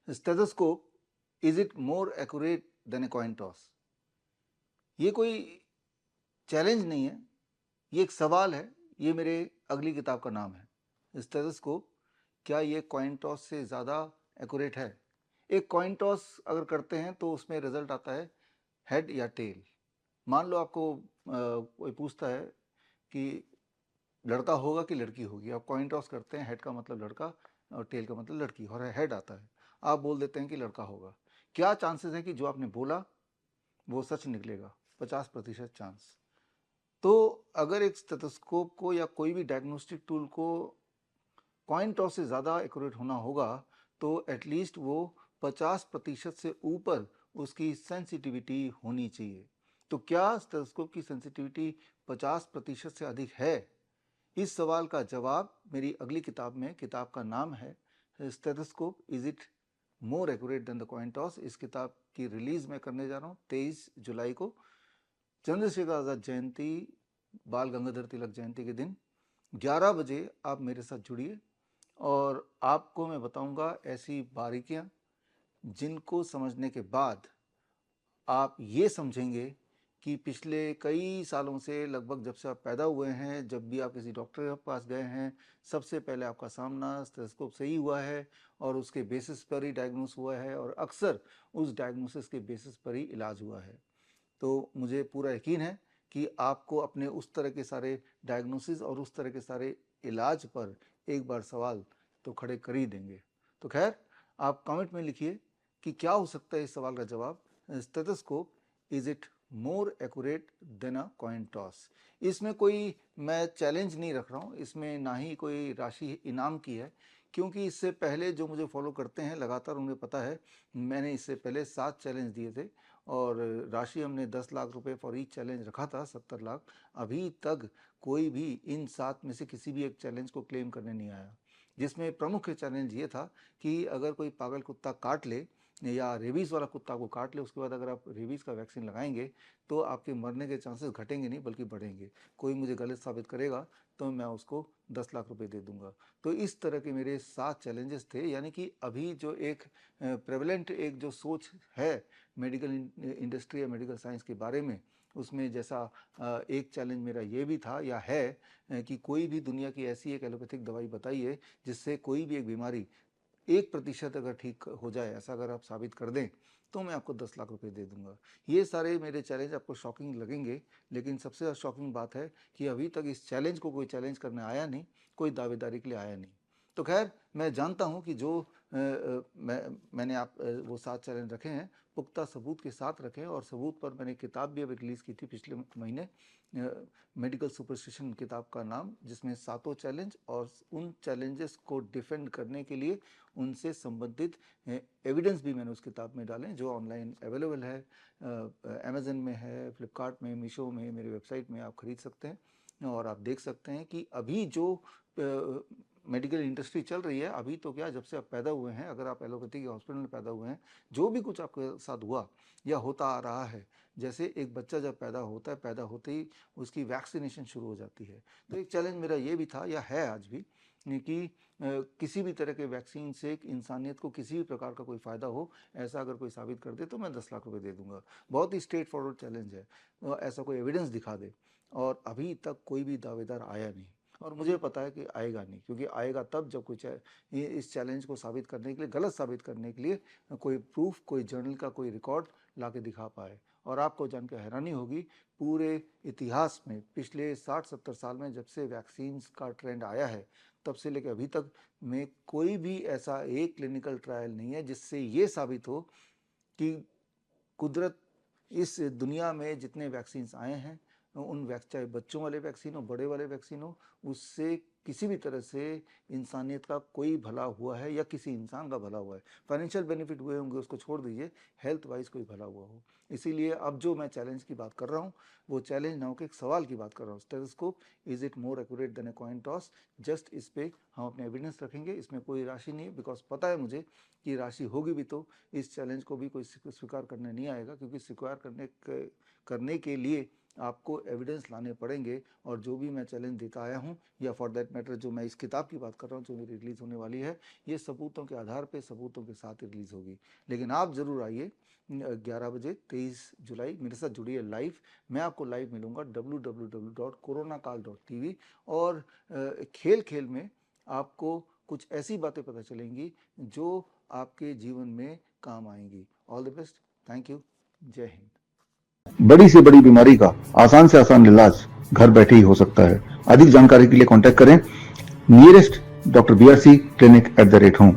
Stethoscope, is it more accurate then a coin toss? ये कोई challenge नहीं है, ये एक सवाल है। ये मेरे अगली किताब का नाम है, स्टेथोस्कोप, क्या ये कॉइन टॉस से ज़्यादा एक्यूरेट है? एक कॉइन टॉस अगर करते हैं तो उसमें रिजल्ट आता है हेड या टेल। मान लो आपको कोई पूछता है कि लड़का होगा कि लड़की होगी, आप कॉइन टॉस करते हैं, हेड का मतलब लड़का और टेल का मतलब लड़की, और हेड आता है, आप बोल देते हैं कि लड़का होगा। क्या चांसेस है कि जो आपने बोला वो सच निकलेगा? 50% चांस। तो अगर एक स्टेथोस्कोप को या कोई भी डायग्नोस्टिक टूल को कॉइन टॉस से ज़्यादा एक्यूरेट होना होगा तो एटलीस्ट वो 50% से ऊपर उसकी सेंसिटिविटी होनी चाहिए। तो क्या स्टेथोस्कोप की सेंसिटिविटी 50% से अधिक है? इस सवाल का जवाब मेरी अगली किताब में, किताब का नाम है stethoscope, is it more accurate then the coin toss. इस किताब की रिलीज मैं करने जा रहा हूँ 23 जुलाई को, चंद्रशेखर आज़ाद जयंती, बाल गंगाधर तिलक जयंती के दिन 11 बजे आप मेरे साथ जुड़िए और आपको मैं बताऊंगा ऐसी बारीकियां जिनको समझने के बाद आप ये समझेंगे कि पिछले कई सालों से, लगभग जब से आप पैदा हुए हैं, जब भी आप किसी डॉक्टर के पास गए हैं, सबसे पहले आपका सामना स्टेथोस्कोप से ही हुआ है और उसके बेसिस पर ही डायग्नोस हुआ है और अक्सर उस डायग्नोसिस के बेसिस पर ही इलाज हुआ है। तो मुझे पूरा यकीन है कि आपको अपने उस तरह के सारे डायग्नोसिस और उस तरह के सारे इलाज पर एक बार सवाल तो खड़े कर ही देंगे। तो खैर, आप कमेंट में लिखिए कि क्या हो सकता है इस सवाल का जवाब। Stethoscope, is it more accurate then a coin toss? इसमें कोई मैं चैलेंज नहीं रख रहा हूँ, इसमें ना ही कोई राशि इनाम की है, क्योंकि इससे पहले जो मुझे फॉलो करते हैं लगातार उन्हें पता है मैंने इससे पहले 7 चैलेंज दिए थे और राशि हमने 10 लाख रुपए फॉर ईच चैलेंज रखा था, 70 लाख। अभी तक कोई भी इन 7 में से किसी भी एक चैलेंज को क्लेम करने नहीं आया, जिसमें प्रमुख चैलेंज ये था कि अगर कोई पागल कुत्ता काट ले या रेबीज़ वाला कुत्ता को काट ले, उसके बाद अगर आप रेबीज़ का वैक्सीन लगाएंगे तो आपके मरने के चांसेस घटेंगे नहीं बल्कि बढ़ेंगे। कोई मुझे गलत साबित करेगा तो मैं उसको 10 लाख रुपए दे दूंगा। तो इस तरह के मेरे 7 चैलेंजेस थे, यानी कि अभी जो एक प्रेवलेंट एक जो सोच है मेडिकल इंडस्ट्री या मेडिकल साइंस के बारे में, उसमें जैसा एक चैलेंज मेरा ये भी था या है कि कोई भी दुनिया की ऐसी एक एलोपैथिक दवाई बताइए जिससे कोई भी एक बीमारी 1% अगर ठीक हो जाए, ऐसा अगर आप साबित कर दें तो मैं आपको 10 लाख रुपए दे दूंगा। ये सारे मेरे चैलेंज आपको शॉकिंग लगेंगे, लेकिन सबसे ज़्यादा शॉकिंग बात है कि अभी तक इस चैलेंज को कोई चैलेंज करने आया नहीं, कोई दावेदारी के लिए आया नहीं। तो खैर, मैं जानता हूं कि जो मैंने वो 7 चैलेंज रखे हैं, पुख्ता सबूत के साथ रखे हैं, और सबूत पर मैंने किताब भी अभी रिलीज़ की थी पिछले महीने, मेडिकल सुपरस्टिशन किताब का नाम, जिसमें 7 चैलेंज और उन चैलेंजेस को डिफेंड करने के लिए उनसे संबंधित एविडेंस भी मैंने उस किताब में डाले, जो ऑनलाइन अवेलेबल है, अमेजन में है, फ्लिपकार्ट में, मीशो में, मेरी वेबसाइट में आप खरीद सकते हैं और आप देख सकते हैं कि अभी जो मेडिकल इंडस्ट्री चल रही है, अभी तो क्या, जब से आप पैदा हुए हैं, अगर आप एलोपैथी के हॉस्पिटल में पैदा हुए हैं, जो भी कुछ आपके साथ हुआ या होता आ रहा है, जैसे एक बच्चा जब पैदा होता है, पैदा होते ही उसकी वैक्सीनेशन शुरू हो जाती है। तो एक चैलेंज मेरा ये भी था या है आज भी कि किसी भी तरह के वैक्सीन से इंसानियत को किसी भी प्रकार का कोई फ़ायदा हो, ऐसा अगर कोई साबित कर दे तो मैं 10 लाख रुपए दे दूंगा। बहुत ही स्ट्रेट फॉरवर्ड चैलेंज है, ऐसा कोई एविडेंस दिखा दे, और अभी तक कोई भी दावेदार आया नहीं, और मुझे पता है कि आएगा नहीं, क्योंकि आएगा तब जब कोई इस चैलेंज को साबित करने के लिए, गलत साबित करने के लिए कोई प्रूफ, कोई जर्नल का कोई रिकॉर्ड ला के दिखा पाए। और आपको जानकर हैरानी होगी, पूरे इतिहास में पिछले 60-70 साल में जब से वैक्सीन्स का ट्रेंड आया है, तब से लेकर अभी तक में कोई भी ऐसा एक क्लिनिकल ट्रायल नहीं है जिससे ये साबित हो कि कुदरत, इस दुनिया में जितने वैक्सीन्स आए हैं, उन चाहे बच्चों वाले वैक्सीन हो, बड़े वाले वैक्सीन हो, उससे किसी भी तरह से इंसानियत का कोई भला हुआ है या किसी इंसान का भला हुआ है। फाइनेंशियल बेनिफिट हुए होंगे उसको छोड़ दीजिए, हेल्थ वाइज कोई भला हुआ हो। इसीलिए अब जो मैं चैलेंज की बात कर रहा हूँ, वो चैलेंज ना हो कि एक सवाल की बात कर रहा हूँ। Stethoscope, is it more accurate then a coin toss? Just इस पे हम अपने एविडेंस रखेंगे, इसमें कोई राशि नहीं है, बिकॉज पता है मुझे कि राशि होगी भी तो इस चैलेंज को भी कोई स्वीकार करने नहीं आएगा, क्योंकि स्वीकार करने के लिए आपको एविडेंस लाने पड़ेंगे, और जो भी मैं चैलेंज देता आया हूँ, या फॉर दैट मैटर जो मैं इस किताब की बात कर रहा हूँ जो मेरी रिलीज़ होने वाली है, ये सबूतों के आधार पे, सबूतों के साथ रिलीज़ होगी। लेकिन आप ज़रूर आइए 11 बजे 23 जुलाई मेरे साथ जुड़िए लाइव। मैं आपको लाइव मिलूँगा www.coronakal.tv, और खेल खेल में आपको कुछ ऐसी बातें पता चलेंगी जो आपके जीवन में काम आएंगी। All the best, thank you, जय हिंद। बड़ी से बड़ी बीमारी का आसान से आसान इलाज घर बैठे ही हो सकता है। अधिक जानकारी के लिए कांटेक्ट करें nearest doctor BRC clinic @home।